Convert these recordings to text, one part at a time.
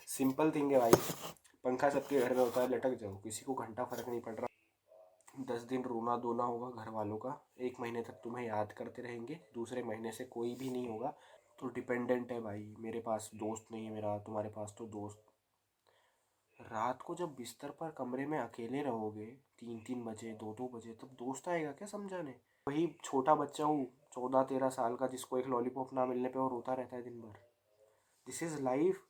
Simple thing है भाई। पंखा सबके घर में होता है, लटक जाओ, किसी को घंटा फर्क नहीं पड़ रहा। 10 दिन रोना धोना होगा घर वालों का, 1 महीने तक तुम्हें याद करते रहेंगे, दूसरे महीने से कोई भी नहीं होगा। तो डिपेंडेंट है भाई। मेरे पास दोस्त नहीं है मेरा, तुम्हारे पास तो दोस्त। रात को जब बिस्तर पर कमरे में अकेले रहोगे, 3-3 बजे, 2-2 बजे, तब दोस्त आएगा क्या समझाने? वही छोटा बच्चा हूँ, 14-13 साल का, जिसको एक लॉलीपॉप ना मिलने पे वो रोता रहता है दिन भर। This is life.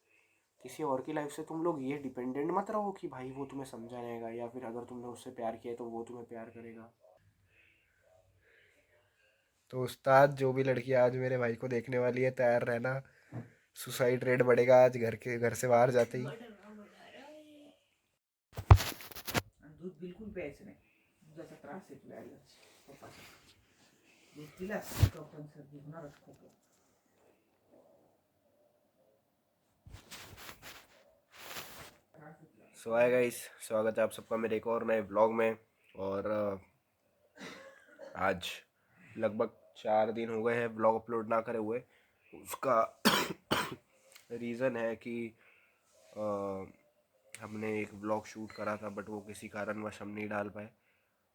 किसी और की लाइफ से तुम लोग ये डिपेंडेंट मत रहो कि भाई वो तुम्हें समझाएगा, या फिर अगर तुमने उससे प्यार किया है तो वो तुम्हें प्यार करेगा। तो उस्ताद, जो भी लड़की आज मेरे भाई को देखने वाली है, तैयार रहना। सुसाइड रेट बढ़ेगा आज घर से बाहर जाते ही। दूध बिलकुल प्यायचं नाही, दुधाचा त्रास आहे तुला ॲलर्जी पप्पाचा. दूध पिलास तो पण सर्दी होणारच खूप. सो हाय गाइस, स्वागत है आप सबका मेरे एक और नए ब्लॉग में। और आज लगभग 4 दिन हो गए हैं ब्लॉग अपलोड ना करे हुए। उसका रीज़न है कि हमने एक ब्लॉग शूट करा था, बट वो किसी कारणवश हम नहीं डाल पाए।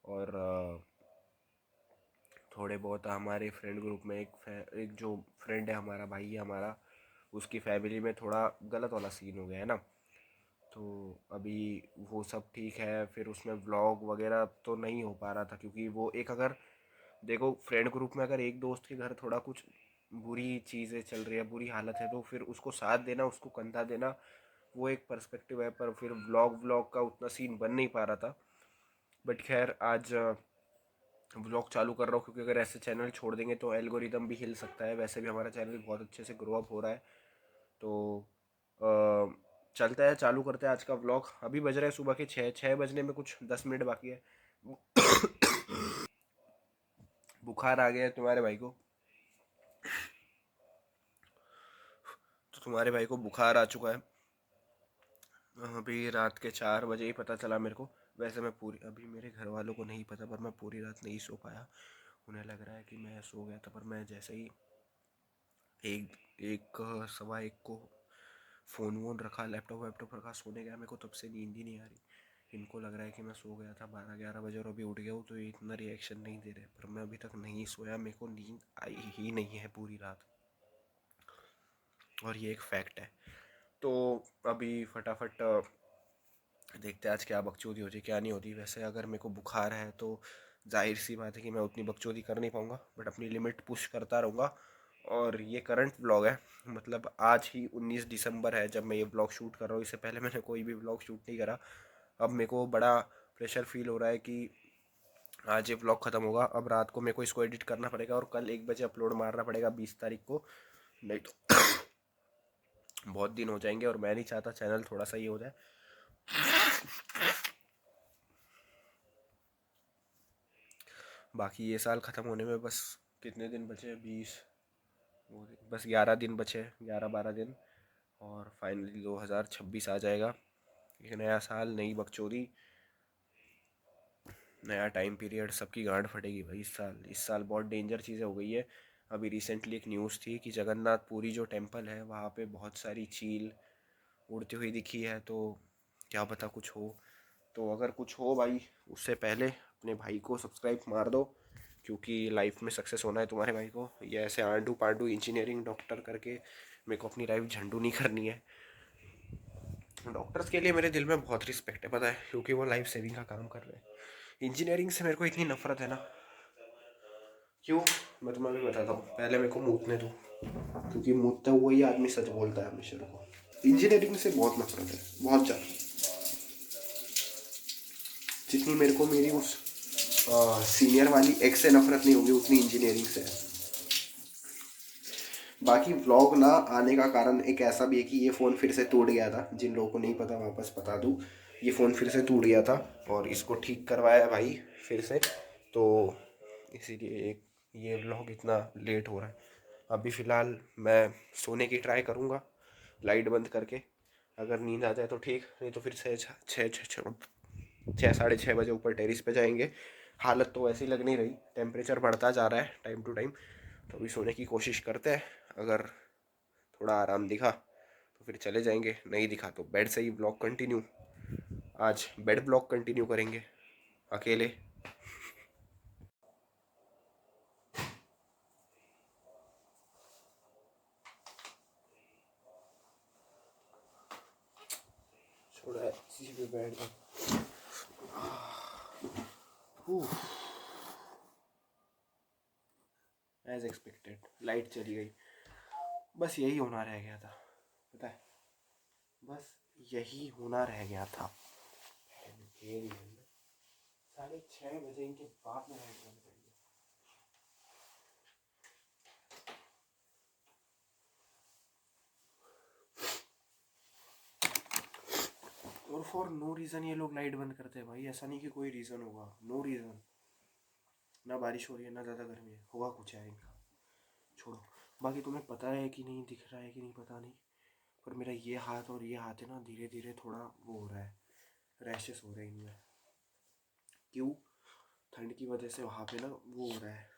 और थोड़े बहुत हमारे फ्रेंड ग्रुप में एक जो फ्रेंड है हमारा, भाई है हमारा, उसकी फैमिली में थोड़ा गलत वाला सीन हो गया है ना। तो अभी वो सब ठीक है, फिर उसमें व्लॉग वगैरह तो नहीं हो पा रहा था, क्योंकि वो एक, अगर देखो फ्रेंड ग्रुप में अगर एक दोस्त के घर थोड़ा कुछ बुरी चीज़ें चल रही है, बुरी हालत है, तो फिर उसको साथ देना, उसको कंधा देना, वो एक पर्सपेक्टिव है। पर फिर व्लॉग का उतना सीन बन नहीं पा रहा था। बट खैर, आज व्लॉग चालू कर रहा हूँ, क्योंकि अगर ऐसे चैनल छोड़ देंगे तो एल्गोरिदम भी हिल सकता है। वैसे भी हमारा चैनल बहुत अच्छे से ग्रो अप हो रहा है। तो चलता है, चालू करते हैं आज का व्लॉग। अभी बज रहे हैं सुबह के 6 बजने में कुछ 10 मिनट बाकी है। बुखार आ गया है तुम्हारे भाई को, तो तुम्हारे भाई को बुखार आ चुका है। अभी रात के 4 बजे ही पता चला मेरे को। वैसे मैं पूरी, अभी मेरे घर वालों को नहीं पता, पर मैं पूरी रात नहीं सो पाया। उन्हें लग रहा है कि मैं सो गया था, पर मैं जैसे ही एक एक सवा एक को फ़ोन वोन रखा, लैपटॉप वैपटॉप रखा, सोने गया, मेरे को तब से नींद ही नहीं आ रही। इनको लग रहा है कि मैं सो गया था 12-11 बजे और अभी उठ गया हूँ, तो ये इतना रिएक्शन नहीं दे रहे। पर मैं अभी तक नहीं सोया, मेरे को नींद आई ही नहीं है पूरी रात, और ये एक फैक्ट है। तो अभी फटाफट देखते हैं आज क्या बकचोदी होती है क्या नहीं होती। वैसे अगर मेरे को बुखार है तो जाहिर सी बात है कि मैं उतनी बकचोदी कर नहीं पाऊँगा, बट अपनी लिमिट पुश करता रहूँगा। और ये करंट व्लॉग है, मतलब आज ही 19 दिसंबर है जब मैं ये व्लॉग शूट कर रहा हूँ। इससे पहले मैंने कोई भी व्लॉग शूट नहीं करा। अब मेरे को बड़ा प्रेशर फील हो रहा है कि आज ये व्लॉग ख़त्म होगा। अब रात को मेरे को इसको एडिट करना पड़ेगा और कल 1 बजे अपलोड मारना पड़ेगा, 20 तारीख को। नहीं तो बहुत दिन हो जाएंगे, और मैं नहीं चाहता चैनल थोड़ा सा ये हो जाए। बाकी ये साल ख़त्म होने में बस कितने दिन बचे हैं? 20, बस 11 दिन बचे हैं, 11-12 दिन, और फाइनली 2026 आ जाएगा। एक नया साल, नई बकचोदी, नया टाइम पीरियड, सबकी गांड फटेगी भाई। इस साल बहुत डेंजर चीज़ें हो गई है। अभी रिसेंटली एक न्यूज़ थी कि जगन्नाथपुरी जो टेम्पल है वहाँ पे बहुत सारी चील उड़ती हुई दिखी है। तो क्या पता कुछ हो। तो अगर कुछ हो भाई, उससे पहले अपने भाई को सब्सक्राइब मार दो, क्योंकि लाइफ में सक्सेस होना है तुम्हारे भाई को। ये ऐसे आंडू पांडू इंजीनियरिंग डॉक्टर करके मेरे को अपनी लाइफ झंडू नहीं करनी है। डॉक्टर्स के लिए मेरे दिल में बहुत रिस्पेक्ट है, पता है, क्योंकि वो लाइफ सेविंग का काम कर रहे हैं। इंजीनियरिंग से मेरे को इतनी नफरत है ना, क्यों, मैं तुम्हें भी बताता हूँ। पहले मेरे को मूतने दो, क्योंकि मूतता हुआ ही आदमी सच बोलता है हमेशा को। इंजीनियरिंग से बहुत नफरत है, बहुत ज़्यादा। जितनी मेरे को मेरी उस सीनियर वाली एक्स से नफरत नहीं होगी, उतनी इंजीनियरिंग से है। बाकी व्लॉग ना आने का कारण एक ऐसा भी है कि ये फ़ोन फिर से टूट गया था। जिन लोगों को नहीं पता वापस बता दूँ, ये फ़ोन फिर से टूट गया था और इसको ठीक करवाया भाई फिर से। तो इसीलिए एक ये व्लॉग इतना लेट हो रहा है। अभी फ़िलहाल मैं सोने की ट्राई करूँगा लाइट बंद करके। अगर नींद आ जाए तो ठीक, नहीं तो फिर छः छः छः छः 6:30 बजे ऊपर टेरिस पे जाएंगे। हालत तो वैसे ही लग नहीं रही, टेम्परेचर बढ़ता जा रहा है टाइम टू टाइम। तो अभी सोने की कोशिश करते हैं। अगर थोड़ा आराम दिखा तो फिर चले जाएंगे, नहीं दिखा तो बेड से ही ब्लॉग कंटिन्यू। आज बेड ब्लॉग कंटिन्यू करेंगे अकेले। छोड़ा है इसी पे बैठ गए। एज एक्सपेक्टेड लाइट चली गई। बस यही होना रह गया था, पता है, बस यही होना रह गया था। 6:30 के बाद में लाइट बंद कर दिया। और फॉर नो रीज़न ये लोग लाइट बंद करते हैं भाई। ऐसा नहीं कि कोई रीज़न होगा, नो रीज़न। ना बारिश हो रही है ना ज़्यादा गर्मी है, होगा कुछ है इनका, छोड़ो। बाकी तुम्हें पता है कि नहीं, दिख रहा है कि नहीं पता नहीं, पर मेरा ये हाथ और ये हाथ है ना, धीरे धीरे थोड़ा वो हो रहा है, रैशेस हो रहे हैं इनमें। क्यों? ठंड की वजह से वहाँ पे ना वो हो रहा है,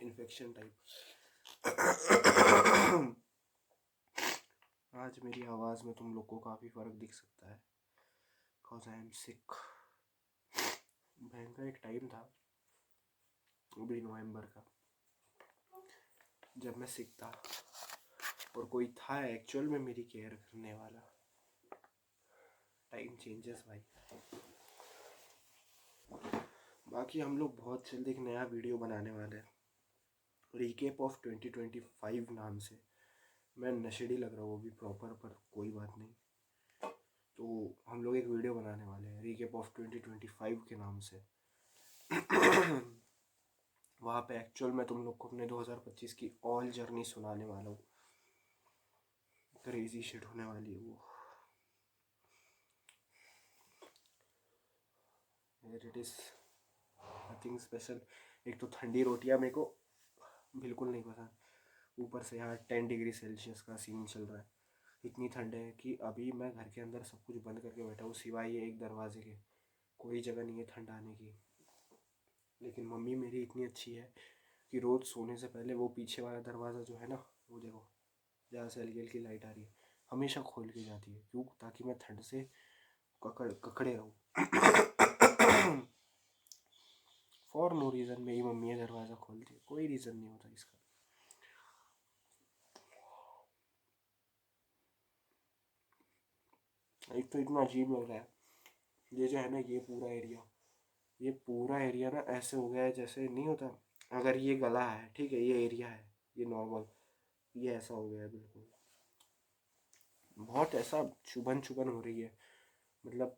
इन्फेक्शन टाइप। आज मेरी आवाज़ में तुम लोग को काफ़ी फ़र्क दिख सकता है, बिकॉज आई एम सिक। भयंकर एक टाइम था अभी नवंबर का, जब मैं सिक था और कोई था एक्चुअल में मेरी केयर करने वाला। टाइम चेंजेस भाई। बाकी हम लोग बहुत जल्द एक नया वीडियो बनाने वाले हैं, रिकेप ऑफ 2025 नाम से। मैं नशेड़ी लग रहा हूँ वो भी प्रॉपर, पर कोई बात नहीं। तो हम लोग एक वीडियो बनाने वाले हैं रिकेप ऑफ 2025 के नाम से। वहाँ पे एक्चुअल में तुम लोग को अपने 2025 की ऑल जर्नी सुनाने वाला हूँ। क्रेजी शिट होने वाली है वो। It is nothing special. एक तो ठंडी रोटियाँ मेरे को बिल्कुल नहीं पसंद, ऊपर से यहाँ 10 डिग्री सेल्सियस का सीन चल रहा है। इतनी ठंड है कि अभी मैं घर के अंदर सब कुछ बंद करके बैठा हूँ सिवाय ये एक दरवाजे के। कोई जगह नहीं है ठंड आने की। लेकिन मम्मी मेरी इतनी अच्छी है कि रोज़ सोने से पहले वो पीछे वाला दरवाज़ा जो है ना, वो देखो जहाँ से हल्की हल्की लाइट आ रही है, हमेशा खोल के जाती है। क्यों? ताकि मैं ठंड से ककड़े रहूँ। फॉर नो रीज़न मेरी मम्मी ने दरवाज़ा खोल दिया, कोई रीज़न नहीं होता इसका। एक तो इतना अजीब लग रहा है, ये जो है ना, ये पूरा एरिया ना ऐसे हो गया है जैसे नहीं होता, अगर ये गला है ठीक है, ये एरिया है, ये नॉर्मल, ये ऐसा हो गया है बिल्कुल। बहुत ऐसा चुभन चुभन हो रही है, मतलब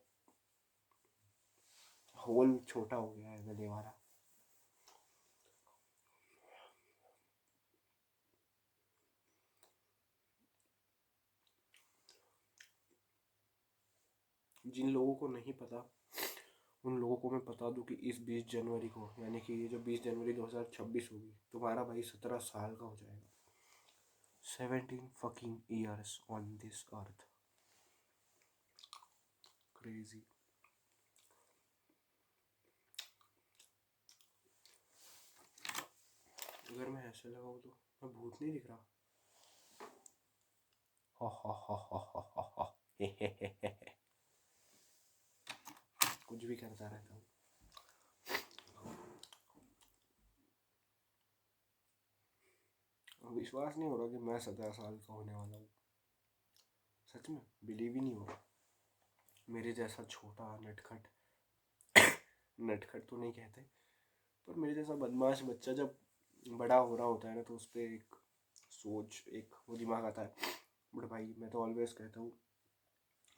होल छोटा हो गया है गले वाला। जिन लोगों को नहीं पता उन लोगों को मैं बता दूं कि इस 20 जनवरी को, यानी कि ये जो 20 जनवरी 2026 होगी, तुम्हारा भाई 17 साल का हो जाएगा। 17 fucking years on this earth. Crazy. अगर मैं ऐसे लगाऊँ तो मैं भूत नहीं दिख रहा? हा हा हा हा हा हा हा। कुछ भी करता रहता हूँ। विश्वास नहीं हो रहा कि मैं 17 साल का होने वाला हूँ। सच में बिलीव ही नहीं हो रहा। मेरे जैसा छोटा नटखट, नटखट तो नहीं कहते, पर मेरे जैसा बदमाश बच्चा जब बड़ा हो रहा होता है ना, तो उस पर एक सोच, एक वो दिमाग आता है। बट भाई मैं तो ऑलवेज कहता हूँ,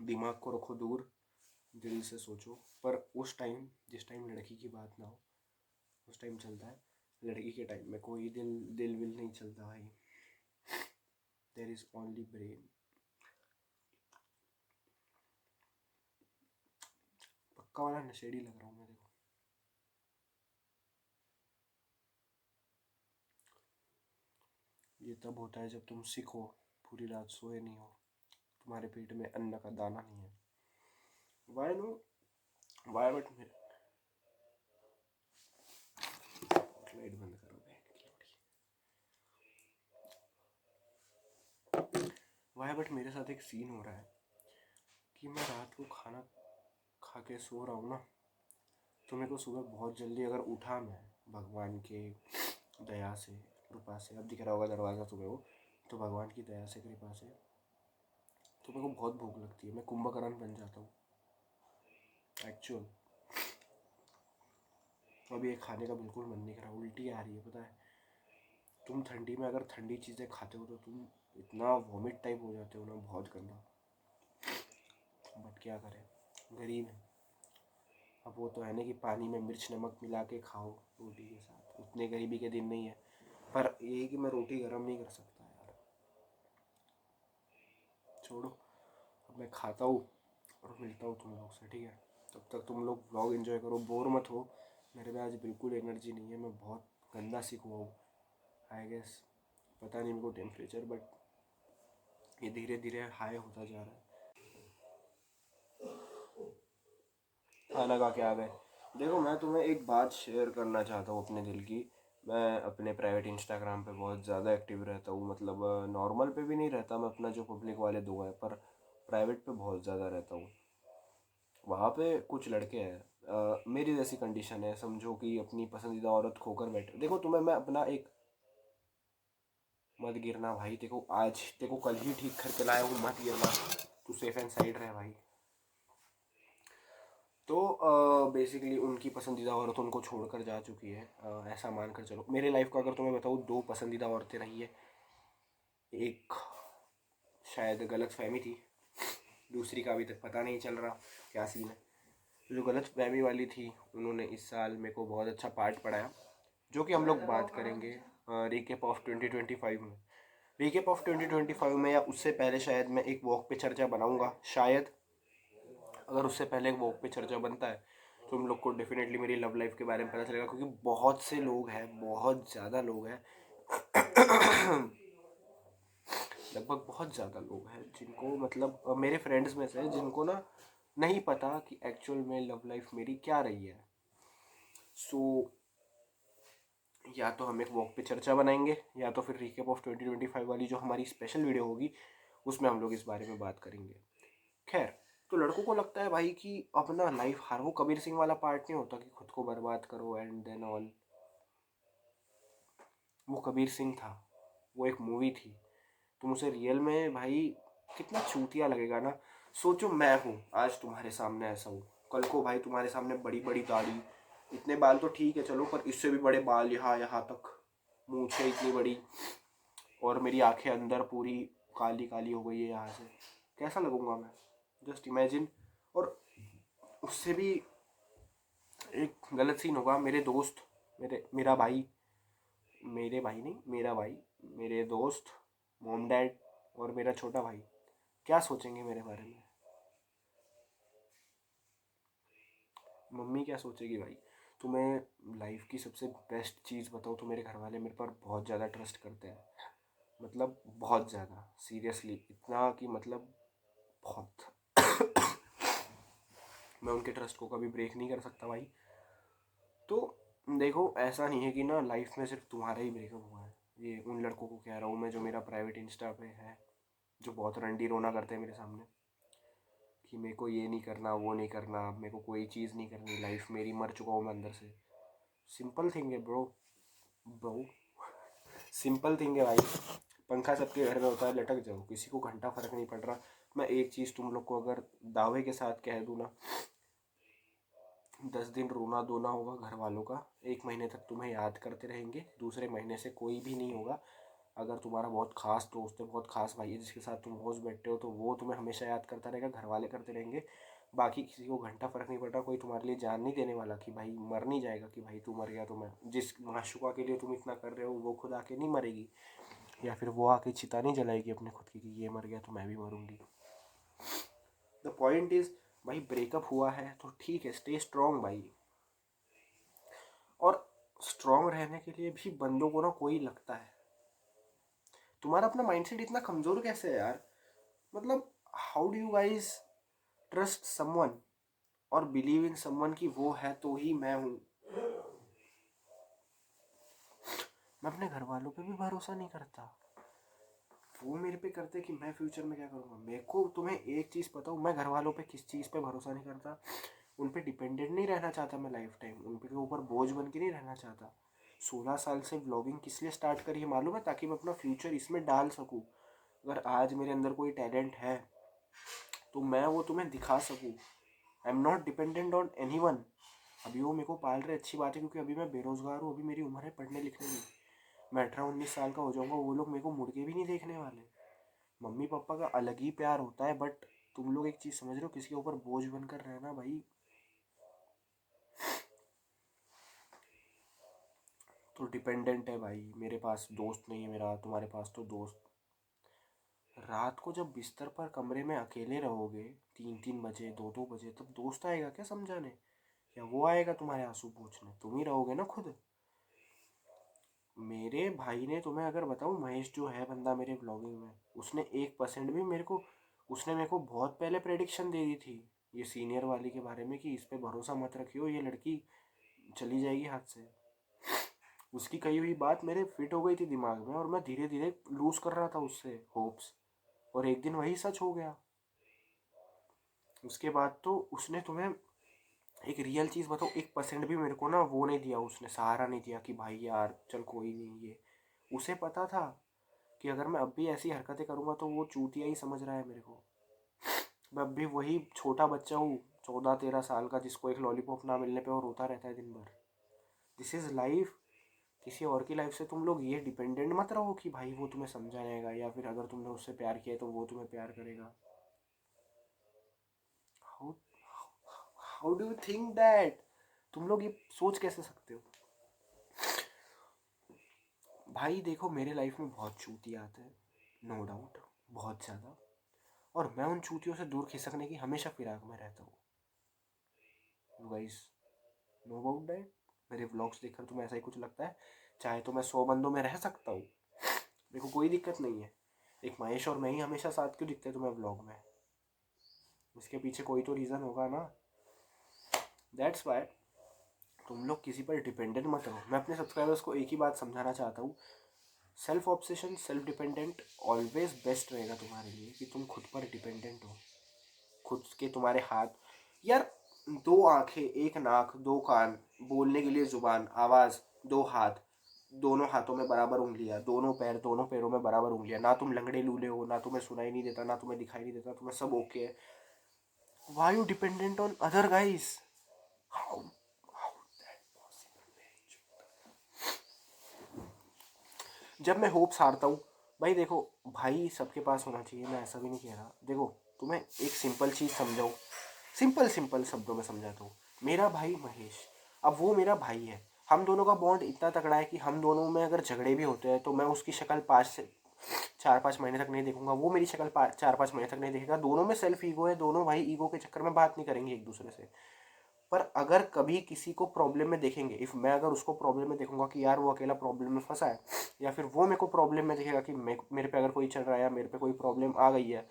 दिमाग को रखो दूर, दिल से सोचो। पर उस टाइम, जिस टाइम लड़की की बात ना हो, उस टाइम चलता है। लड़की के टाइम में कोई दिल दिल विल नहीं चलता भाई। There is only brain. पक्का वाला नशेड़ी लग रहा हूँ मैं, देखो। ये तब होता है जब तुम सिक हो, पूरी रात सोए नहीं हो, तुम्हारे पेट में अन्न का दाना नहीं है। Why no, why but light बंद करो बहन की लोड़ी। हुआ है, बट मेरे साथ एक सीन हो रहा है कि मैं रात को खाना खा के सो रहा हूँ ना, तो मेरे को सुबह बहुत जल्दी अगर उठा मैं भगवान के दया से कृपा से, अब दिख रहा होगा दरवाज़ा तुम्हें वो, तो भगवान की दया से कृपा से तो मेरे को बहुत भूख लगती है, मैं कुंभकर्ण बन जाता हूँ एक्चुअल। अभी ये खाने का बिल्कुल मन नहीं कर रहा, उल्टी आ रही है पता है। तुम ठंडी में अगर ठंडी चीज़ें खाते हो तो तुम इतना वॉमिट टाइप हो जाते हो ना, बहुत गंदा। बट क्या करें, गरीब है। अब वो तो है ना कि पानी में मिर्च नमक मिला के खाओ रोटी के साथ, उतने गरीबी के दिन नहीं है। पर यही कि मैं रोटी गर्म नहीं कर सकता यार। छोड़ो, अब मैं खाता हूँ और मिलता हूँ तुम लोग से, ठीक है। तब तक तुम लोग व्लॉग एंजॉय करो, बोर मत हो। मेरे में आज बिल्कुल एनर्जी नहीं है, मैं बहुत गंदा सीख हुआ हूँ आई गेस। पता नहीं मेरे को टेम्परेचर, बट ये धीरे धीरे हाई होता जा रहा है। खाना खा के आ गए। देखो, मैं तुम्हें एक बात शेयर करना चाहता हूँ अपने दिल की। मैं अपने प्राइवेट इंस्टाग्राम पे बहुत ज़्यादा एक्टिव रहता हूँ, मतलब नॉर्मल पे भी नहीं रहता मैं, अपना जो पब्लिक वाले दो है, पर प्राइवेट पे बहुत ज़्यादा रहता हूँ। वहाँ पे कुछ लड़के हैं, मेरी जैसी कंडीशन है, समझो कि अपनी पसंदीदा औरत खोकर बैठे। देखो तुम्हें मैं अपना एक, मत गिरना भाई, देखो आज देखो कल ही ठीक करके लाया हूँ, मत गिरना, तू सेफ एंड साइड रहे भाई। तो बेसिकली उनकी पसंदीदा औरत उनको छोड़कर जा चुकी है, ऐसा मान कर चलो। मेरे लाइफ का अगर तुम्हें बताऊँ, दो पसंदीदा औरतें रही है। एक शायद गलत फहमी थी, दूसरी का अभी तक पता नहीं चल रहा क्या सीन है। जो गलत फहमी वाली थी, उन्होंने इस साल मेरे को बहुत अच्छा पार्ट पढ़ाया, जो कि हम लोग बात करेंगे रिकेप ऑफ 2025 में। रिकेप ऑफ 2025 में या उससे पहले शायद मैं एक वॉक पे चर्चा बनाऊंगा शायद। अगर उससे पहले एक वॉक पे चर्चा बनता है तो तुम लोग को डेफिनेटली मेरी लव लाइफ के बारे में पता चलेगा, क्योंकि बहुत से लोग हैं, बहुत ज़्यादा लोग हैं लगभग बहुत ज़्यादा लोग हैं जिनको, मतलब मेरे फ्रेंड्स में से जिनको ना नहीं पता कि एक्चुअल में लव लाइफ मेरी क्या रही है। सो या तो हम एक वॉक पे चर्चा बनाएंगे, या तो फिर रिकेप ऑफ 2025 वाली जो हमारी स्पेशल वीडियो होगी उसमें हम लोग इस बारे में बात करेंगे। खैर, तो लड़कों को लगता है भाई कि अपना लाइफ हर, वो कबीर सिंह वाला पार्ट नहीं होता कि खुद को बर्बाद करो एंड देन ऑल, वो कबीर सिंह था, वो एक मूवी थी। तुम उसे रियल में भाई, कितना चूतिया लगेगा ना। सोचो मैं हूँ आज तुम्हारे सामने ऐसा हूँ, कल को भाई तुम्हारे सामने बड़ी बड़ी दाढ़ी, इतने बाल तो ठीक है चलो, पर इससे भी बड़े बाल यहाँ यहाँ तक, मूछें इतनी बड़ी, और मेरी आंखें अंदर पूरी काली काली हो गई है यहाँ से, कैसा लगूंगा मैं, जस्ट इमेजिन। और उससे भी एक गलत सीन होगा, मेरे दोस्त, मेरा भाई, मेरे भाई नहीं, मेरा भाई, मेरे दोस्त, मॉम डैड और मेरा छोटा भाई क्या सोचेंगे मेरे बारे में। मम्मी क्या सोचेगी भाई। तुम्हें लाइफ की सबसे बेस्ट चीज़ बताओ तो मेरे घर वाले मेरे पर बहुत ज़्यादा ट्रस्ट करते हैं, मतलब बहुत ज़्यादा, सीरियसली इतना कि मतलब बहुत मैं उनके ट्रस्ट को कभी ब्रेक नहीं कर सकता भाई। तो देखो, ऐसा नहीं है कि ना लाइफ में सिर्फ तुम्हारा ही ब्रेकअप हुआ है, ये उन लड़कों को कह रहा हूँ मैं जो मेरा प्राइवेट इंस्टा पे है, जो बहुत रंडी रोना करते हैं मेरे सामने कि मेरे को ये नहीं करना, वो नहीं करना, मेरे को कोई चीज़ नहीं करनी, लाइफ मेरी, मर चुका हूँ मैं अंदर से। सिंपल थिंग है ब्रो, ब्रो सिंपल थिंग है भाई। पंखा सबके घर में होता है, लटक जाओ, किसी को घंटा फर्क नहीं पड़ रहा। मैं एक चीज़ तुम लोग को अगर दावे के साथ कह दूँ ना, 10 दिन रोना धोना होगा घर वालों का, 1 महीने तक तुम्हें याद करते रहेंगे, दूसरे महीने से कोई भी नहीं होगा। अगर तुम्हारा बहुत खास दोस्त है, बहुत खास भाई है, जिसके साथ तुम रोज़ बैठते हो, तो वो तुम्हें हमेशा याद करता रहेगा, घर वाले करते रहेंगे। बाकी किसी को घंटा फर्क नहीं पड़ रहा, कोई तुम्हारे लिए जान नहीं देने वाला कि भाई मर नहीं जाएगा कि भाई तू मर गया तो मैं, जिस माशुका के लिए तुम इतना कर रहे हो वो खुद आके नहीं मरेगी, या फिर वो आके चिता नहीं जलाएगी अपने खुद की कि ये मर गया तो मैं भी मरूंगी। द पॉइंट इज भाई, ब्रेकअप हुआ है तो ठीक है, स्टे स्ट्रॉन्ग भाई। और स्ट्रॉन्ग रहने के लिए भी बंदों को ना कोई लगता है। तुम्हारा अपना माइंडसेट इतना कमजोर कैसे है यार, मतलब how do you guys trust someone और बिलीव इन समवन कि वो है तो ही मैं हूँ। मैं अपने घर वालों पे भी भरोसा नहीं करता, वो मेरे पे करते कि मैं फ्यूचर में क्या करूँगा। मेरे को तुम्हें एक चीज़ पता हूँ, मैं घर वालों पे किस चीज़ पे भरोसा नहीं करता। उन पे डिपेंडेंट नहीं रहना चाहता मैं लाइफ टाइम, उन पे के ऊपर बोझ बन के नहीं रहना चाहता। 16 साल से व्लॉगिंग किस लिए स्टार्ट करी है मालूम है? ताकि मैं अपना फ्यूचर इसमें डाल सकूँ। अगर आज मेरे अंदर कोई टैलेंट है तो मैं वो तुम्हें दिखा सकूँ। I am not dependent on any one. अभी वो मेरे को पाल रहे, अच्छी बात है, क्योंकि अभी मैं बेरोज़गार हूँ, अभी मेरी उम्र है पढ़ने लिखने की। मैं 18-19 साल का हो जाऊँगा, वो लोग मेरे को मुड़ के भी नहीं देखने वाले। मम्मी पापा का अलग ही प्यार होता है, बट तुम लोग एक चीज़ समझ रहे हो, किसी के ऊपर बोझ बनकर रहना भाई तो डिपेंडेंट है भाई। मेरे पास दोस्त नहीं है मेरा, तुम्हारे पास तो दोस्त। रात को जब बिस्तर पर कमरे में अकेले रहोगे 3-3 बजे 2-2 बजे, तब दोस्त आएगा क्या समझाने? या वो आएगा तुम्हारे आंसू पोंछने? तुम ही रहोगे ना खुद। मेरे भाई ने, तुम्हें अगर बताऊं, महेश जो है बंदा मेरे ब्लॉगिंग में, उसने 1% भी मेरे को, उसने मेरे को बहुत पहले प्रेडिक्शन दे दी थी ये सीनियर वाली के बारे में कि इस पे भरोसा मत रखियो, ये लड़की चली जाएगी हाथ से। उसकी कही हुई बात मेरे फिट हो गई थी दिमाग में, और मैं धीरे धीरे लूज कर रहा था उससे होप्स, और एक दिन वही सच हो गया। उसके बाद तो उसने, तुम्हें एक रियल चीज़ बताओ, 1% भी मेरे को ना वो नहीं दिया, उसने सहारा नहीं दिया कि भाई यार चल कोई नहीं। ये उसे पता था कि अगर मैं अब भी ऐसी हरकतें करूँगा तो वो चूतिया ही समझ रहा है मेरे को। मैं अब भी वही छोटा बच्चा हूँ, 14-13 साल का, जिसको एक लॉलीपॉप ना मिलने पे वो रोता रहता है दिन भर। This is life. किसी और की लाइफ से तुम लोग ये डिपेंडेंट मत रहो कि भाई वो तुम्हें समझाएगा, या फिर अगर तुमने उससे प्यार किया है तो वो तुम्हें प्यार करेगा। How how do you think that? तुम लोग ये सोच कैसे सकते हो? भाई देखो, मेरे लाइफ में बहुत चूतिया आते हैं, नो डाउट, बहुत ज़्यादा। और मैं उन चूतियों से दूर खिसकने की हमेशा फिराक में रहता हूँ। You guys know about that? मेरे व्लॉग्स देखकर तुम्हें ऐसा ही कुछ लगता है? चाहे तो मैं 100 बंदों में रह सकता हूँ, मेरे को कोई दिक्कत नहीं है। एक महेश और मैं ही हमेशा साथ क्यों दिखते हैं तुम्हें व्लॉग में? इसके पीछे कोई तो रीज़न होगा ना। दैट्स वाई तुम लोग किसी पर डिपेंडेंट मत रहो। मैं अपने सब्सक्राइबर्स को एक ही बात समझाना चाहता हूँ, self obsession, self dependent always best रहेगा तुम्हारे लिए, कि तुम खुद पर डिपेंडेंट हो। खुद के तुम्हारे हाथ, यार, 2 आंखें, एक नाक, 2 कान, बोलने के लिए जुबान, आवाज़, 2 हाथ, दोनों हाथों में बराबर उंगलियां, दोनों पैर, दोनों पैरों में बराबर उंगलियां, ना तुम लंगड़े लूले हो, ना तुम्हें सुनाई नहीं देता, ना तुम्हें दिखाई नहीं देता, तुम्हें सब ओके है। Why you dependent on other guys? How? जब मैं होप्स हारता हूँ, भाई देखो, भाई सबके पास होना चाहिए, मैं ऐसा भी नहीं कह रहा। देखो, तुम्हें एक सिंपल चीज़ समझाऊँ, सिंपल सिंपल शब्दों में समझाता हूँ। मेरा भाई महेश, अब वो मेरा भाई है, हम दोनों का बॉन्ड इतना तगड़ा है कि हम दोनों में अगर झगड़े भी होते हैं तो मैं उसकी शक्ल 4-5 महीने तक नहीं देखूंगा, वो मेरी शक्ल 4-5 महीने तक नहीं देखेगा। दोनों में सेल्फ ईगो है, दोनों भाई ईगो के चक्कर में बात नहीं करेंगे एक दूसरे से। पर अगर कभी किसी को प्रॉब्लम में देखेंगे, इफ़ मैं अगर उसको प्रॉब्लम में देखूंगा कि यार वो अकेला प्रॉब्लम में फंसा है, या फिर वो मेरे को प्रॉब्लम में देखेगा कि मेरे पे अगर कोई चल रहा है या मेरे पे कोई प्रॉब्लम आ गई है,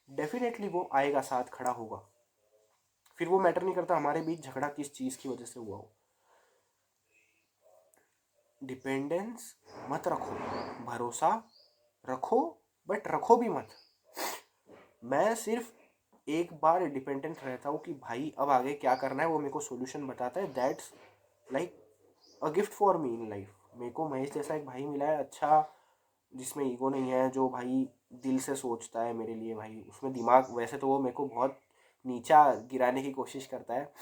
डेफिनेटली वो आएगा, साथ खड़ा होगा। फिर वो मैटर नहीं करता हमारे बीच झगड़ा किस चीज़ की वजह से हुआ हो। डिपेंडेंस मत रखो, भरोसा रखो, बट रखो भी मत। मैं सिर्फ एक बार डिपेंडेंट रहता हूँ कि भाई अब आगे क्या करना है, वो मेरे को सोल्यूशन बताता है। That's like a gift for me in life. मेरे को महेश जैसा एक भाई मिला है, अच्छा, जिसमें ईगो नहीं है, जो भाई दिल से सोचता है मेरे लिए। भाई उसमें दिमाग, वैसे तो वो मेरे को बहुत नीचा गिराने की कोशिश करता है।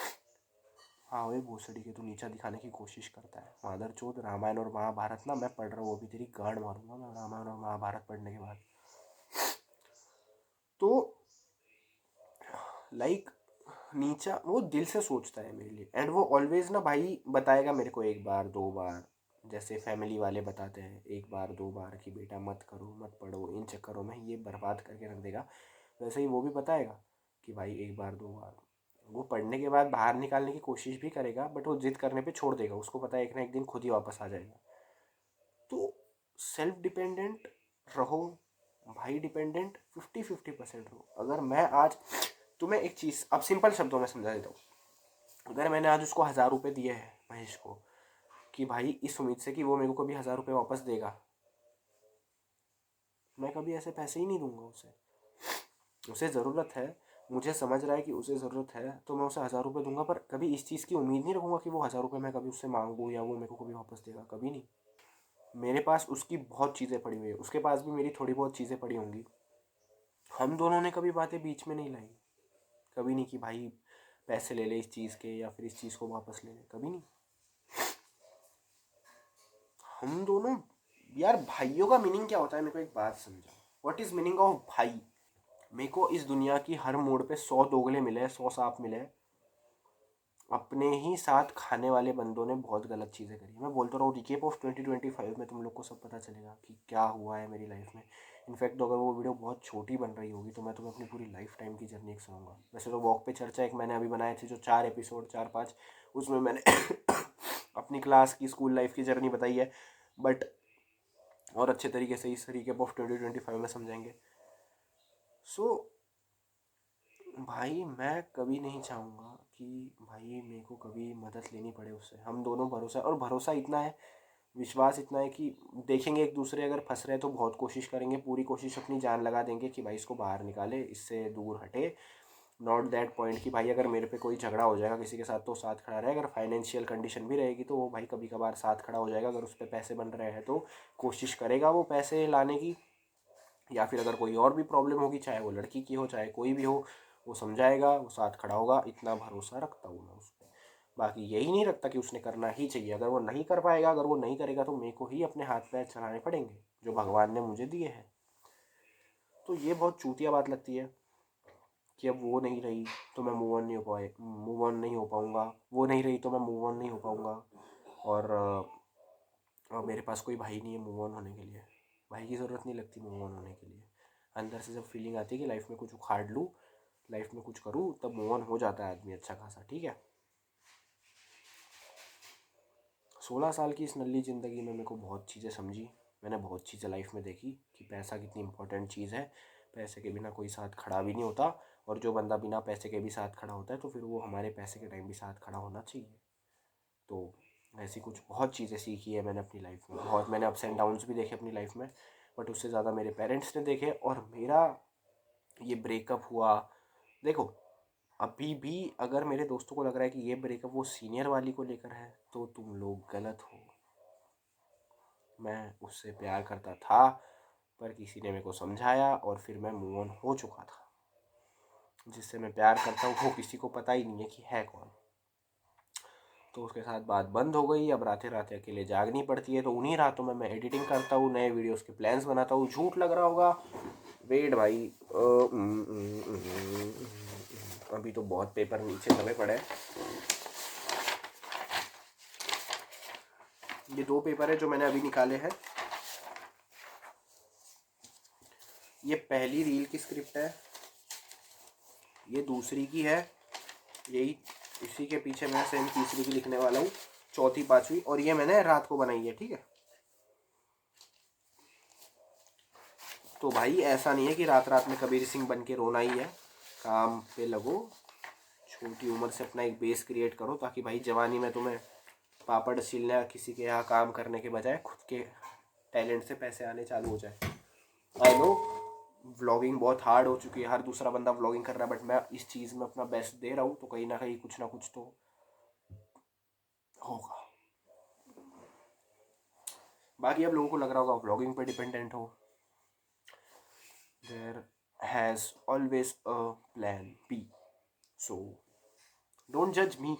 हाँ वही भोसड़ी के तो नीचा दिखाने की कोशिश करता है। मादर चोद, रामायण और महाभारत ना मैं पढ़ रहा हूँ, अभी तेरी गांड मारूंगा मैं रामायण और महाभारत पढ़ने के बाद। तो लाइक नीचा, वो दिल से सोचता है मेरे लिए, एंड वो ऑलवेज ना भाई बताएगा मेरे को 1 बार 2 बार, जैसे फैमिली वाले बताते हैं 1 बार 2 बार कि बेटा मत करो, मत पढ़ो, इन चक्करों में ये बर्बाद करके रख देगा। वैसे ही वो भी बताएगा कि भाई 1 बार 2 बार। वो पढ़ने के बाद बाहर निकालने की कोशिश भी करेगा, बट वो जिद करने पे छोड़ देगा, उसको पता है एक ना एक दिन खुद ही वापस आ जाएगा। तो सेल्फ डिपेंडेंट रहो भाई, डिपेंडेंट 50-50% रहो। अगर मैं आज तुम्हें एक चीज़ अब सिंपल शब्दों में समझा देता हूँ, अगर मैंने आज उसको 1000 रुपये दिए हैं महेश को, कि भाई इस उम्मीद से कि वो मेरे को कभी 1000 रुपये वापस देगा, मैं कभी ऐसे पैसे ही नहीं दूंगा उसे। उसे ज़रूरत है, मुझे समझ रहा है कि उसे ज़रूरत है, तो मैं उसे 1000 रुपये दूंगा, पर कभी इस चीज़ की उम्मीद नहीं रखूँगा कि वो 1000 रुपये मैं कभी उससे मांगूँ या वो मेरे को कभी वापस देगा, कभी नहीं। मेरे पास उसकी बहुत चीज़ें पड़ी हुई है, उसके पास भी मेरी थोड़ी बहुत चीज़ें पड़ी होंगी। हम दोनों ने कभी बातें बीच में नहीं लाई, कभी नहीं कि भाई पैसे ले ले इस चीज़ के या फिर इस चीज़ को वापस ले ले, कभी नहीं। हम दोनों, यार भाइयों का मीनिंग क्या होता है, मेरे को एक बात समझाओ, व्हाट इज़ मीनिंग ऑफ भाई। मेरे को इस दुनिया की हर मोड़ पे 100 दोगले मिले, 100 सांप मिले, अपने ही साथ खाने वाले बंदों ने बहुत गलत चीज़ें करी। मैं बोलता रहा हूँ, रिकेप ऑफ 2025 में तुम लोग को सब पता चलेगा कि क्या हुआ है मेरी लाइफ में। इनफैक्ट अगर वो वीडियो बहुत छोटी बन रही होगी तो मैं तुम्हें अपनी पूरी लाइफ टाइम की जर्नी एक सुनाऊंगा। वैसे तो वॉक पे चर्चा एक मैंने अभी बनाए थे जो 4 एपिसोड, 4-5, उसमें मैंने अपनी क्लास की, स्कूल लाइफ की जर्नी बताई है, बट और अच्छे तरीके से इस रिकेप ऑफ 2025 में समझाएंगे। सो भाई मैं कभी नहीं चाहूँगा कि भाई मेरे को कभी मदद लेनी पड़े उससे। हम दोनों भरोसा, और भरोसा इतना है, विश्वास इतना है कि देखेंगे एक दूसरे अगर फंस रहे तो बहुत कोशिश करेंगे, पूरी कोशिश अपनी जान लगा देंगे कि भाई इसको बाहर निकाले, इससे दूर हटे। नॉट दैट पॉइंट कि भाई अगर मेरे पे कोई झगड़ा हो जाएगा किसी के साथ तो साथ खड़ा रहे, अगर फाइनेंशियल कंडीशन भी रहेगी तो वो भाई कभी कभार साथ खड़ा हो जाएगा। अगर उस पर पैसे बन रहे हैं तो कोशिश करेगा वो पैसे लाने की, या फिर अगर कोई और भी प्रॉब्लम होगी, चाहे वो लड़की की हो चाहे कोई भी हो, वो समझाएगा, वो साथ खड़ा होगा। इतना भरोसा रखता हूँ मैं उस पर। बाकी यही नहीं रखता कि उसने करना ही चाहिए। अगर वो नहीं कर पाएगा, अगर वो नहीं करेगा तो मेरे को ही अपने हाथ पैर चलाने पड़ेंगे जो भगवान ने मुझे दिए हैं। तो ये बहुत चूतिया बात लगती है कि अब वो नहीं रही तो मैं मूव ऑन नहीं हो पाऊँगा, वो नहीं रही तो मैं मूव ऑन नहीं हो पाऊँगा। और मेरे पास कोई भाई नहीं है मूव ऑन होने के लिए। भाई की ज़रूरत नहीं लगती मूव ऑन होने के लिए। अंदर से जब फीलिंग आती है कि लाइफ में कुछ उखाड़ लूँ, लाइफ में कुछ करूँ, तब मूव ऑन हो जाता है आदमी अच्छा खासा, ठीक है। 16 साल की इस नल्ली ज़िंदगी में मेरे को बहुत चीज़ें समझी, मैंने बहुत चीज़ें लाइफ में देखी कि पैसा कितनी इंपॉर्टेंट चीज़ है। पैसे के बिना कोई साथ खड़ा भी नहीं होता, और जो बंदा बिना पैसे के भी साथ खड़ा होता है तो फिर वो हमारे पैसे के टाइम भी साथ खड़ा होना चाहिए। तो ऐसी कुछ बहुत चीज़ें सीखी है मैंने अपनी लाइफ में, बहुत मैंने अप्स एंड डाउन्स भी देखे अपनी लाइफ में, बट उससे ज़्यादा मेरे पेरेंट्स ने देखे। और मेरा ये ब्रेकअप हुआ, देखो अभी भी अगर मेरे दोस्तों को लग रहा है कि ये ब्रेकअप वो सीनियर वाली को लेकर है तो तुम लोग गलत हो। मैं उससे प्यार करता था, पर किसी ने मेरे को समझाया और फिर मैं मूव ऑन हो चुका था। जिससे मैं प्यार करता हूँ वो किसी को पता ही नहीं है कि है कौन। तो उसके साथ बात बंद हो गई। अब रातें रातें अकेले जागनी पड़ती है, तो उन्हीं रातों में मैं एडिटिंग करता हूँ, नए वीडियोस के प्लान्स बनाता हूँ। झूठ लग रहा होगा, वेट भाई, अभी तो बहुत पेपर नीचे दबे पड़े हैं। ये 2 पेपर है जो मैंने अभी निकाले हैं। ये पहली रील की स्क्रिप्ट है, ये दूसरी की है, यही इसी के पीछे मैं सेम तीसरी की लिखने वाला हूँ, चौथी, पांचवी, और ये मैंने रात को बनाई है, ठीक है। तो भाई ऐसा नहीं है कि रात रात में कबीर सिंह बन के रोना ही है। काम पे लगो, छोटी उम्र से अपना एक बेस क्रिएट करो, ताकि भाई जवानी में तुम्हें पापड़ छीलने किसी के यहाँ काम करने के बजाय खुद के टैलेंट से पैसे आने चालू हो जाए। आई नो व्लॉगिंग बहुत हार्ड हो चुकी है, हर दूसरा बंदा व्लॉगिंग कर रहा है, बट मैं इस चीज़ में अपना बेस्ट दे रहा हूँ, तो कहीं ना कुछ तो होगा। बाकी अब लोगों को लग रहा होगा व्लॉगिंग पे डिपेंडेंट हो, there has always a plan B, so don't जज मी।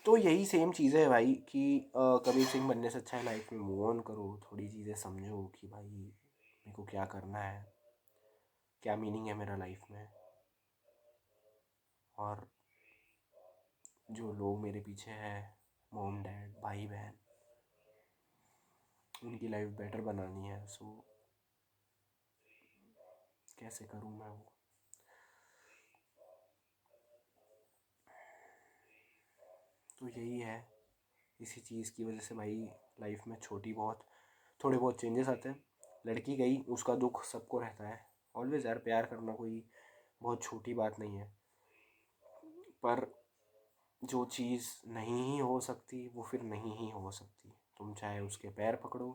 तो यही सेम चीज़ है भाई कि कबीर सिंह बनने से अच्छा है लाइफ में मूव ऑन करो, थोड़ी चीज़ें समझो कि भाई मेरे को क्या करना है, क्या मीनिंग है मेरा लाइफ में। और जो लोग मेरे पीछे हैं, मॉम डैड भाई बहन, उनकी लाइफ बेटर बनानी है। सो कैसे करूँ मैं वो। तो यही है, इसी चीज़ की वजह से भाई लाइफ में थोड़े बहुत चेंजेस आते हैं। लड़की गई, उसका दुख सबको रहता है ऑलवेज यार। प्यार करना कोई बहुत छोटी बात नहीं है, पर जो चीज़ नहीं ही हो सकती वो फिर नहीं ही हो सकती। तुम चाहे उसके पैर पकड़ो,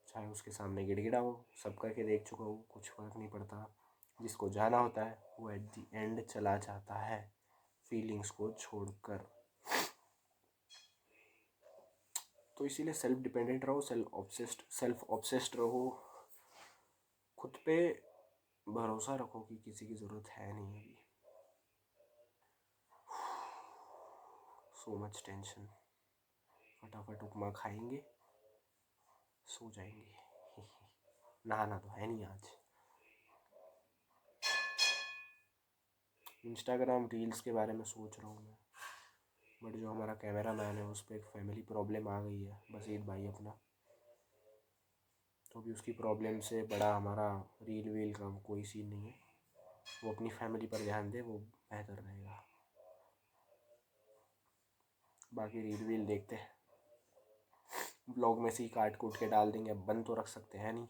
चाहे उसके सामने गिड़गिड़ा हो, सब करके देख चुका हूँ, कुछ फ़र्क नहीं पड़ता। जिसको जाना होता है वो एट दी एंड चला जाता है फीलिंग्स को छोड़कर। तो इसीलिए सेल्फ डिपेंडेंट रहो, सेल्फ ऑब्सेस्ड रहो, खुद पे भरोसा रखो कि किसी की ज़रूरत है नहीं अभी। So much tension. फटाफट उपमा खाएंगे, सो जाएंगे। नहाना तो है नहीं आज। इंस्टाग्राम रील्स के बारे में सोच रहा हूँ मैं, बट जो हमारा कैमरा मैन है उस पर एक फैमिली प्रॉब्लम आ गई है, बसीर भाई अपना। तो भी उसकी प्रॉब्लम से बड़ा हमारा रील वील का कोई सीन नहीं है। वो अपनी फैमिली पर ध्यान दे, वो बेहतर रहेगा। बाकी रील वील देखते हैं, ब्लॉग में से ही काट कूट के डाल देंगे, अब बंद तो रख सकते हैं नहीं,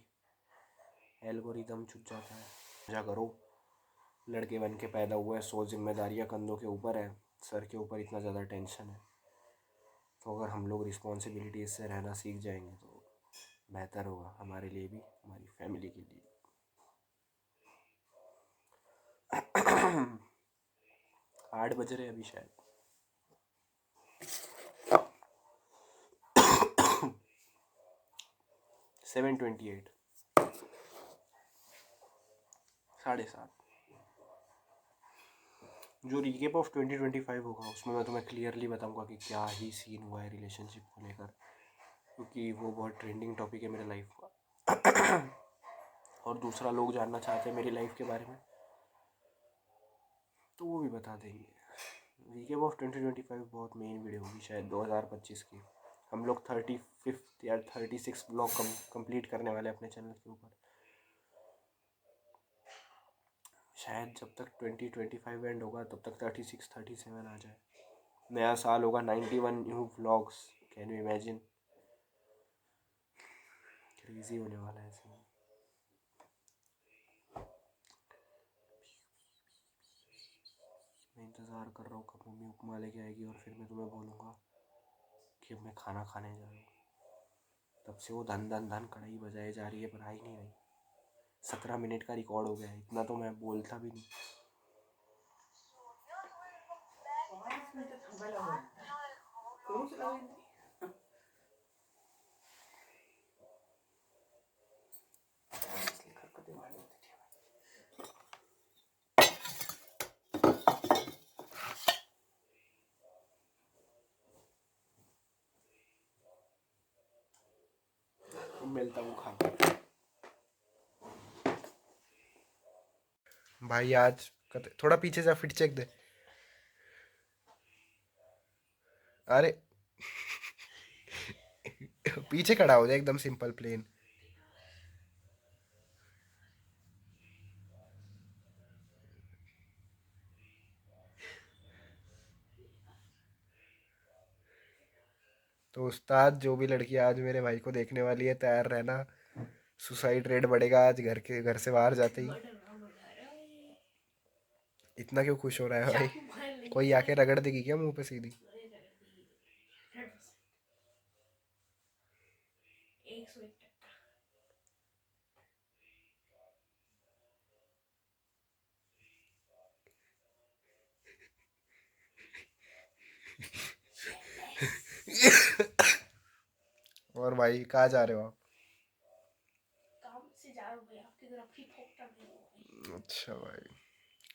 एल्गोरिदम छुट जाता है। मजा करो, लड़के बन के पैदा हुआ है, 100 जिम्मेदारियाँ कंधों के ऊपर है, सर के ऊपर इतना ज़्यादा टेंशन है। तो अगर हम लोग रिस्पॉन्सिबिलिटीज से रहना सीख जाएंगे तो बेहतर होगा हमारे लिए भी, हमारी फैमिली के लिए। 8 बज रहे अभी शायद। 7:28, 7:30। जो रिकेप ऑफ 2025 होगा उसमें मैं तुम्हें क्लियरली बताऊंगा कि क्या ही सीन हुआ है रिलेशनशिप को लेकर, क्योंकि वो बहुत ट्रेंडिंग टॉपिक है मेरे लाइफ का। और दूसरा लोग जानना चाहते हैं मेरी लाइफ के बारे में तो वो भी बता देंगे। रिकेप ऑफ 2025 बहुत मेन वीडियो होगी शायद 2025 की। हम लोग 35 या 36 ब्लॉग कंप्लीट करने वाले अपने चैनल के ऊपर। शायद जब तक 2025 एंड होगा तब तक 36 37 आ जाए। नया साल होगा, 91 new vlogs. Can you imagine? Crazy होने वाला है सीन। मैं इंतज़ार कर रहा हूँ कब मम्मी उपमा लेके आएगी और फिर मैं तुम्हें बोलूँगा कि अब मैं खाना खाने जा रहा हूँ। तब से वो धन धन धन कढ़ाई बजाए जा रही है पर आई नहीं रही। 17 मिनट का रिकॉर्ड हो गया है, इतना तो मैं बोलता भी नहीं। 5 मिनट थांबायला लागलं. करूच लागेल. खरकटे वाढले. मिलता हूँ खा भाई। आज थोड़ा पीछे जा, फिट चेक दे। अरे पीछे खड़ा हो जाए एकदम सिंपल प्लेन। तो उस्ताद, जो भी लड़की आज मेरे भाई को देखने वाली है तैयार रहना, सुसाइड रेट बढ़ेगा आज घर से बाहर जाते ही। इतना क्यों खुश हो रहा है भाई? कोई आके रगड़ देगी क्या मुंह पे सीधी? और भाई कहाँ जा रहे हो आप? अच्छा भाई,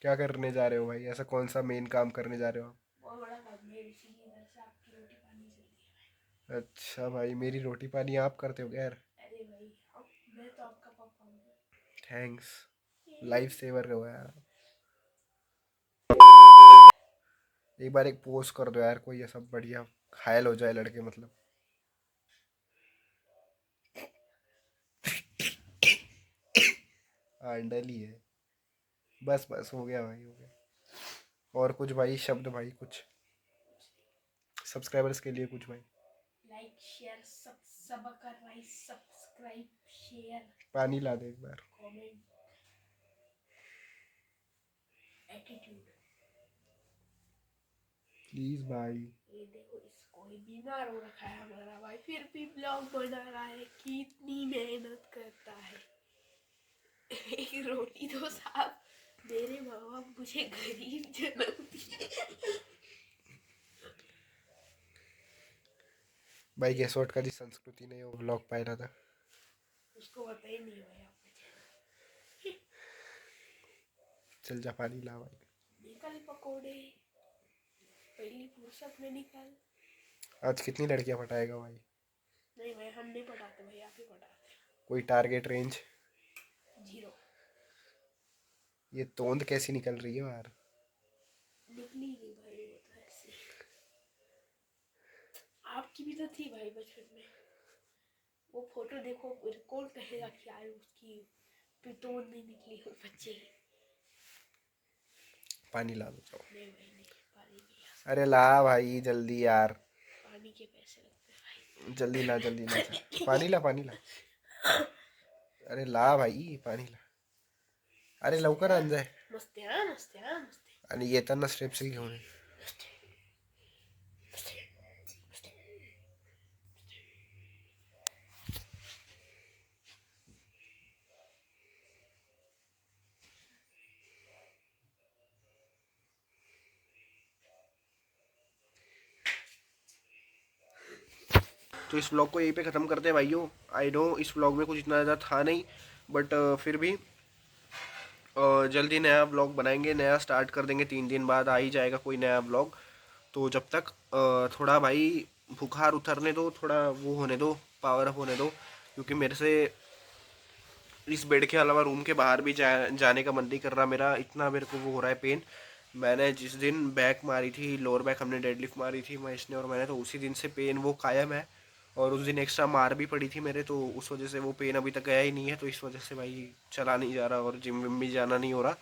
क्या करने जा रहे हो भाई? ऐसा कौन सा मेन काम करने जा रहे हो आप? अच्छा भाई, मेरी रोटी पानी आप करते हो क्या यार? थैंक्स, लाइफ सेवर हो यार। एक बार एक पोस्ट कर दो यार, कोई ऐसा बढ़िया घायल हो जाए लड़के मतलब। आंडल ही है। बस बस हो गया भाई, हो गया। और कुछ भाई शब्द भाई, कुछ सब्सक्राइबर्स के लिए कुछ भाई। पानी ला दे एक बार। प्लीज भाई। कोई बीमार हो रखा है हमारा भाई, फिर भी ब्लॉग बना रहा है कि इतनी मेहनत करता है। एक रोटी दो साहब, मेरे माँ बाप मुझे गरीब जन्म दिए। भाई गैसोट का जी संस्कृती ने वो ब्लॉग पाया था। उसको पता ही नहीं भाई, आप चल जा पानी ला भाई। निकल पकोड़े, पहली फुर्सत में निकल। आज कितनी लड़कियां पटाएगा भाई? नहीं भाई, हम नहीं पढ़ाते भाई, आप ही पढ़ाते। कोई टारगेट रेंज? 0। ये तोंद कैसी निकल रही है यार? निकली नहीं भाई, वो तो ऐसे। आपकी भी तो थी भाई बचपन में, वो फोटो देखो, कौन कहेगा कि यार उसकी पितौन नहीं निकली हो बच्चे की। पानी ला दो जाओ। नहीं भाई नहीं, पानी नहीं ला अरे ला भाई जल्दी यार। सकते, पानी के पैसे लगते हैं भाई। जल्दी ला जल्दी ला। पानी ला पानी ला। अरे ला भाई पाणी ला. अरे लवकर आण जाय. मस्ते हाँ, मस्ते हाँ, मस्ते। आणि येताना स्ट्रेप्सिल घेऊन ये. तो इस व्लॉग को यहीं पे ख़त्म करते हैं भाइयों. आई नो इस व्लॉग में कुछ इतना ज़्यादा था नहीं, बट फिर भी जल्दी नया व्लॉग बनाएंगे, नया स्टार्ट कर देंगे. 3 दिन बाद आ ही जाएगा कोई नया व्लॉग. तो जब तक थोड़ा भाई बुखार उतरने दो, थोड़ा वो होने दो, पावर अप होने दो, क्योंकि मेरे से इस बेड के अलावा रूम के बाहर भी जाने का मन नहीं कर रहा मेरा. इतना मेरे को वो हो रहा है पेन. मैंने जिस दिन बैक मारी थी, लोअर बैक हमने डेडलिफ्ट मारी थी महेश ने और मैंने, तो उसी दिन से पेन वो कायम है. और उस दिन एक्स्ट्रा मार भी पड़ी थी मेरे, तो उस वजह से वो पेन अभी तक गया ही नहीं है. तो इस वजह से भाई चला नहीं जा रहा और जिम विम भी जाना नहीं हो रहा.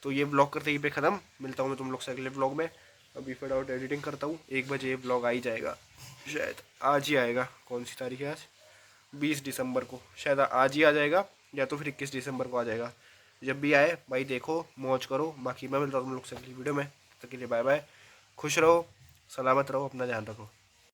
तो ये ब्लॉग करते ही पे ख़त्म. मिलता हूँ मैं तुम लोग से अगले ब्लॉग में. अभी फटाफट एडिटिंग करता हूँ, 1 बजे ये ब्लॉग आ ही जाएगा. शायद आज ही आएगा. कौन सी तारीख है आज? 20 दिसंबर को. शायद आज ही आ जाएगा या तो फिर 21 दिसंबर को आ जाएगा. जब भी आए भाई देखो, मौज करो. बाकी मैं मिलता हूँ तुम लोग से अगली वीडियो में. तब तक के लिए बाय बाय. खुश रहो, सलामत रहो, अपना ध्यान रखो.